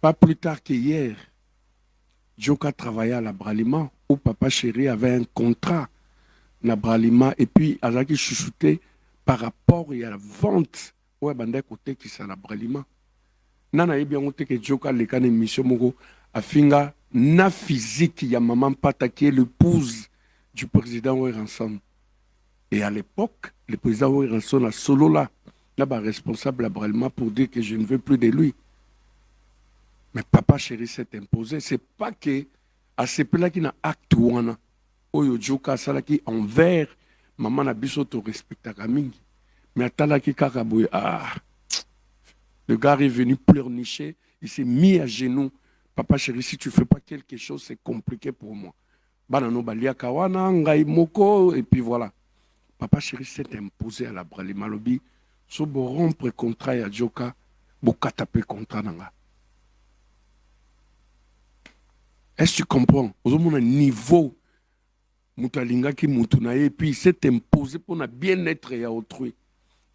Pas plus tard qu'hier, Joka travaillait à la Bralima, où Papa Chéri avait un contrat na Bralima, et puis Azaki chouchouté par rapport à la vente, où Banda côté qui s'est la Bralima. Nana yebi yango que Joka leka na émission moko afinga na physique ya maman Pata qui est l'épouse du président Oueranson. Et à l'époque, le président Oueranson a solo là, là responsable à Bralima pour dire que je ne veux plus de lui. Mais Papa Chéri s'est imposé. C'est pas que à ce plat qui n'a acte ouana oyo Joka salaki envers maman na biso to respectaka mingi. Mais atalaki kaka boye le gars est venu pleurnicher, il s'est mis à genoux. Papa Chéri, si tu ne fais pas quelque chose, c'est compliqué pour moi. Banano balia kawana, ngai moko, et puis voilà. Papa Chéri s'est imposé à la Bralima Lobi. So bo rompre contrat à Joka, bo katape contrat nanga. Est-ce que tu comprends? Au moins, niveau, Moutalinga qui moutunaye, et puis il s'est imposé pour le bien-être à autrui.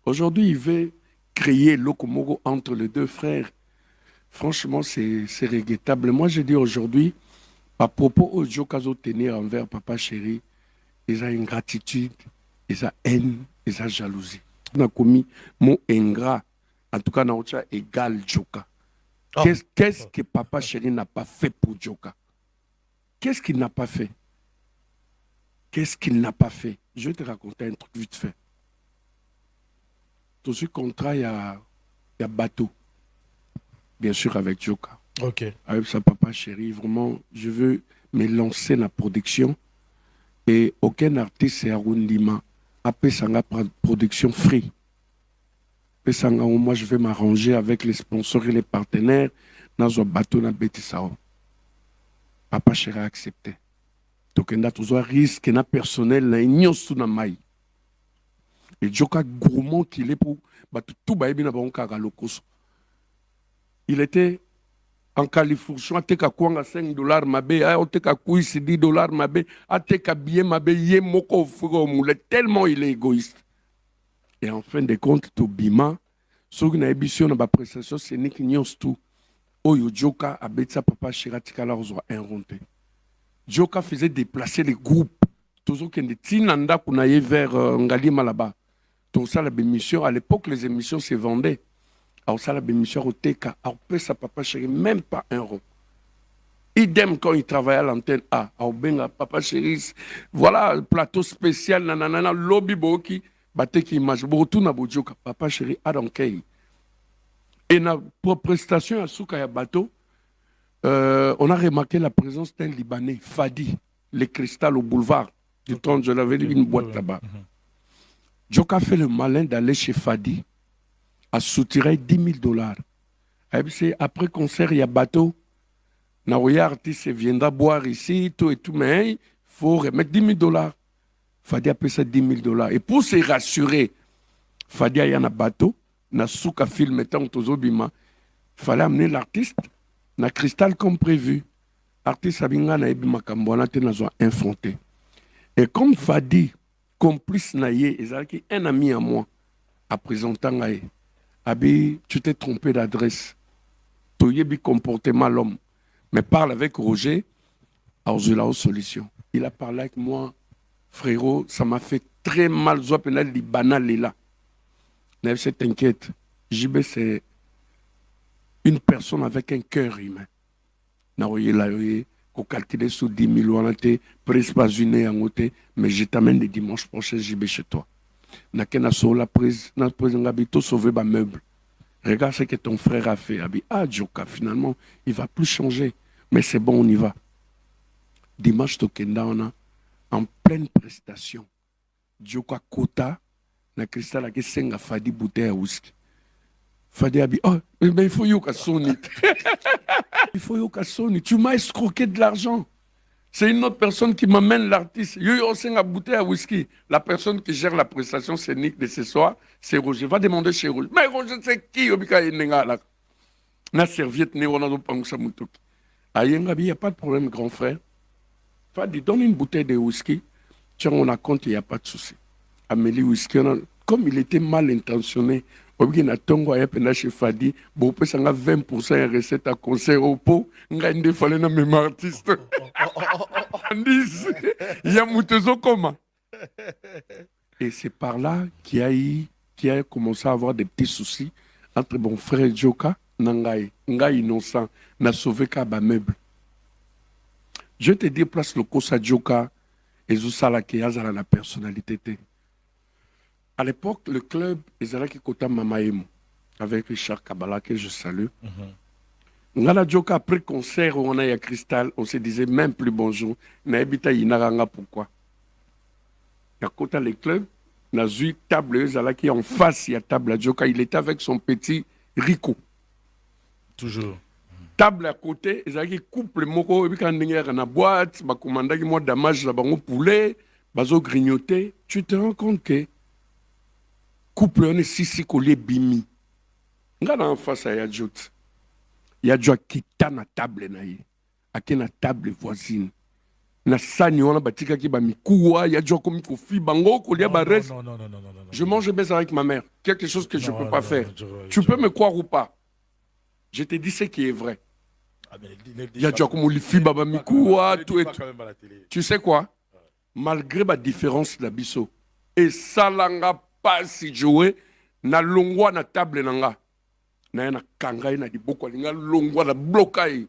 Aujourd'hui, il veut créer l'Okomoro entre les deux frères. Franchement, c'est regrettable. Moi, je dis aujourd'hui, à propos au Jokazo tenir envers Papa Chéri, ils ont ingratitude, ils ont haine, ils ont jalousie. On a commis mot ingrat, en tout cas, on a égal Joka. Qu'est-ce que Papa Chéri n'a pas fait pour Joka? Qu'est-ce qu'il n'a pas fait? Qu'est-ce qu'il n'a pas fait? Je vais te raconter un truc vite fait. Tout ce contrat, il y a bateau. Bien sûr, avec Joka. Ok. Avec sa Papa Chéri, vraiment, je veux me lancer dans la production. Et aucun artiste est à Rundima. Après, ça a production free. Après, ça moi, je vais m'arranger avec les sponsors et les partenaires dans un bateau dans Bétissao. Papa Chéri a accepté. Donc, il y a toujours un risque, il y a personnel, il y a un maï. Et Joka gourmand qu'il est pour tout baïbi na bon lokoso. Il était en Californie, à teka kwanga $5 mabé, à teka kuisi $10 mabé, à teka bien mabé, yé moko moule, tellement il est égoïste. Et en fin de compte, tout bima, ce qui a émission dans la prestation, c'est Nick Nyostou. Oyo Joka a betsa Papa Chéri tikala ozo inronté. Joka faisait déplacer les groupes. Toujours qu'il y a des tinanda qu'on a vers Ngalima là-bas. Donc ça, la bémission, à l'époque, les émissions se vendaient. Alors ça, la bémission au TK, alors ça, Papa Chéri, même pas un rond. Idem quand il travaillait à l'antenne A, alors benga, Papa Chéri, voilà, le plateau spécial, nanana, lobby boki, bateki image, botu na bodjoka, Papa Chéri, adonkei. Et na pour prestation à Soukaya Bateau, on a remarqué la présence d'un Libanais, Fadi, les cristal au boulevard du temps, je l'avais dit, une boîte là-bas. Joka fait le malin d'aller chez Fadi à soutirer $10,000. Après concert, il y a bateau. Naoya artiste viendra boire ici, tout et tout, mais il faut remettre $10,000. Fadi a payé ça $10,000. Et pour se rassurer, Fadi a y a un bateau, na souka film étant tozobima, il fallait amener l'artiste, na cristal comme prévu. Artiste Abinga na ebi makambwana te na zo infanté. Et comme Fadi, complice naïe, et un ami à moi, à présenter naïe. Abi, tu t'es trompé d'adresse. Tu y comportement l'homme. Mais parle avec Roger, alors je l'ai solution. Il a parlé avec moi, frérot, ça m'a fait très mal. Je suis Libanais là. Mais t'inquiète, JB c'est une personne avec un cœur humain. Naoye là, qu'on calcule sous 10 000 on était presque pas une en côté, mais je t'amène le dimanche prochain, JB chez toi. N'a qu'un sur la prise, n'a pas un sauver ma meuble. Regarde ce que ton frère a fait. Ah, Joka, finalement, il ne va plus changer. Mais c'est bon, on y va. Dimanche, Tokenda, on a en pleine prestation. Joka Kota, na cristal a senga Fadi bouteille à whisky. Fadi a dit, oh, mais il faut yoka soni. Il faut yoka soni. Tu m'as escroqué de l'argent. C'est une autre personne qui m'amène l'artiste. Yo senga bouteille à whisky. La personne qui gère la prestation scénique de ce soir, c'est Roger. Va demander chez Roger. Mais Roger, c'est qui? Na serviette, ne on a pas mutoki. Ayenga, il n'y a pas de problème, grand frère. Fadi, donne une bouteille de whisky. Tiens, on a compte, il n'y a pas de souci. Amélie Whisky, comme il était mal intentionné, obi na tongo ya pena chez Fadi bo pesa nga 20% ya recette à concert au pot nga inde fallait na même artiste andis ya mutezo koma. Et c'est par là qu'il a commencé à avoir des petits soucis entre mon frère Joka Nangai, Ngai innocent, n'a sauvé qu'à bas meuble. Je te dis, place le Kosa Joka et Zousala qui a la personnalité. À l'époque, le club, ils allaient qui kota Mamaemo avec Richard Kabala, que je salue. Ngala Joka, après concert, on a eu à Cristal, on se disait même plus bonjour. Naebita Yinaranga, pourquoi? À côté les clubs, na zui table qui en face, il y a table à Joka, il était avec son petit Rico. Toujours. Table à côté, ils avaient couple moko, et puis quand il y a une boîte, bah commanda qui moi damage là, bah on poulet, bazo grignoté, tu te rends compte que couple on est six collier bimi. Ngala en face à Yadjout. Yadjout qui t'a na table naïe, à qui na table voisine. Na sani wana batika ki ba mikuwa ya jo comme kofi bango kolia ba reste. Non. Je mange bien avec ma mère, quelque chose que je peux pas faire. Tu peux me croire ou pas? Je te dis ce qui est vrai. Il y a déjà comme les baba mikuwa tout et tout. Tu sais quoi? Malgré ma différence d'abisso et salanga pas si jouer na longwa na table nanga. Na na kanga na di boko linga longwa na blokai.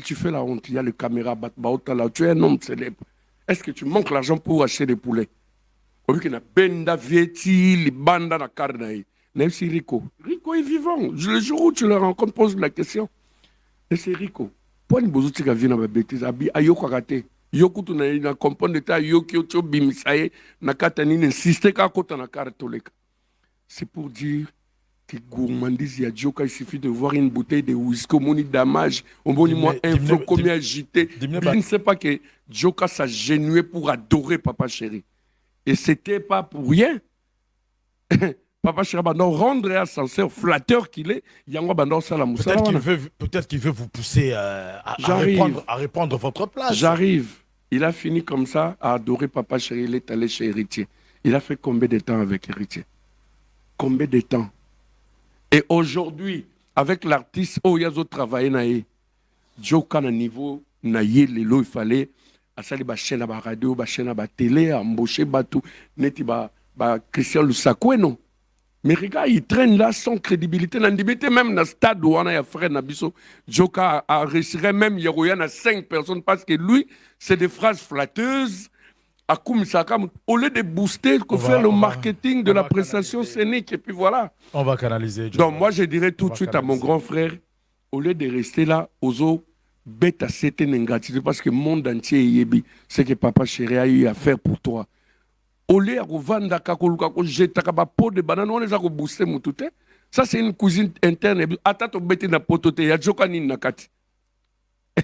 Tu fais la honte, il y a le caméra, tu es un homme célèbre. Est-ce que tu manques l'argent pour acheter des poulets? Au lieu qu'il y a Benda, Vieti, les bandes dans la carne. Même si Rico. Rico est vivant. Le jour où tu le rencontres, pose la question. Et c'est Rico. Pourquoi il y a une bêtise? Ayoko kate. Yoko tu na comprendre de ta yoki ocho bimisaye na katani n'insiste qu'à côté na carte toleka. C'est pour dire que gourmandise ya Joka, il suffit de voir une bouteille de whisky au moni damage, au moni moi un flot combien agité. Je ne sais pas que Joka s'agenouait pour adorer Papa Chéri. Et c'était pas pour rien. Papa Chéri Bandor rendre ascenseur flatteur qu'il est, Yango Bandor Salamou. Peut-être qu'il veut vous pousser à répondre votre place. J'arrive. Il a fini comme ça à adorer Papa Chéri, il est allé chez Héritier. Il a fait combien de temps avec Héritier? Combien de temps? Et aujourd'hui, avec l'artiste Oyazo travaillé naïe, Joka na niveau naïe lelo il fallait à sali ba chaîne ba radio, ba chaîne ba télé, embaucher batou neti ba Christian Lusakwe non. Mais regarde, il traîne là sans crédibilité, n'andibité même dans stade où on a frère Nabiso, Joka a réussi même Yeroyan à 5 personnes parce que lui, c'est des phrases flatteuses. Au lieu de booster, faire le marketing de la prestation scénique, et puis voilà. On va canaliser. Donc moi, je dirais tout de suite à mon grand frère, au lieu de rester là, aux bête à certaines ingratitudes, parce que le monde entier est ce que Papa Chéri a eu à faire pour toi. Au lieu de vendre jeter la peau de banane, on les a booster tout. Ça, c'est une cuisine interne. Attends, bête na potote, il y a Joka ni nakati.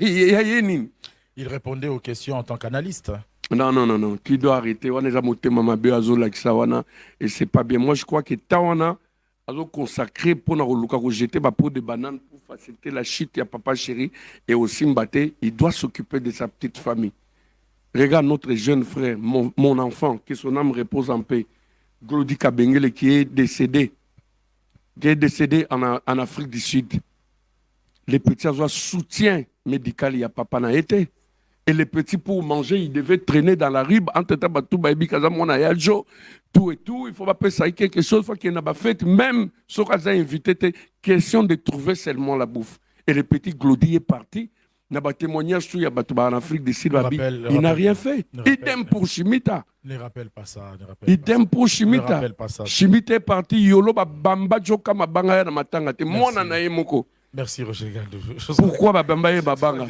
Il répondait aux questions en tant qu'analyste. Non. Tu dois arrêter. On est à monter Mama Beazo Lakisawana et c'est pas bien. Moi, je crois que Tawana a consacré pour nous jeter ma peau de banane pour faciliter la chute à Papa Chéri et aussi Mbaté. Il doit s'occuper de sa petite famille. Regarde notre jeune frère, mon enfant, que son âme repose en paix, Glody Kabengele, qui est décédé en Afrique du Sud. Les petits ont soutien médical, il y a papa n'a été. Et les petits, pour manger, ils devaient traîner dans la rue. Entre tout et tout. Il faut pas ça quelque chose. Il faut qu'il y ait une fête. Même si on a invité, question de trouver seulement la bouffe. Et le petit Glody est parti. Il y a un témoignage sur en Afrique du Sud. Il n'a rien fait. Idem pour Chimita. Ne rappelle pas ça. Idem pour Chimita. Chimita est parti. Yolo bamba joka mabanga ya na matanga. Moi, nana yemoko. Merci Roger Gandou. Pourquoi Babamba et Babanga?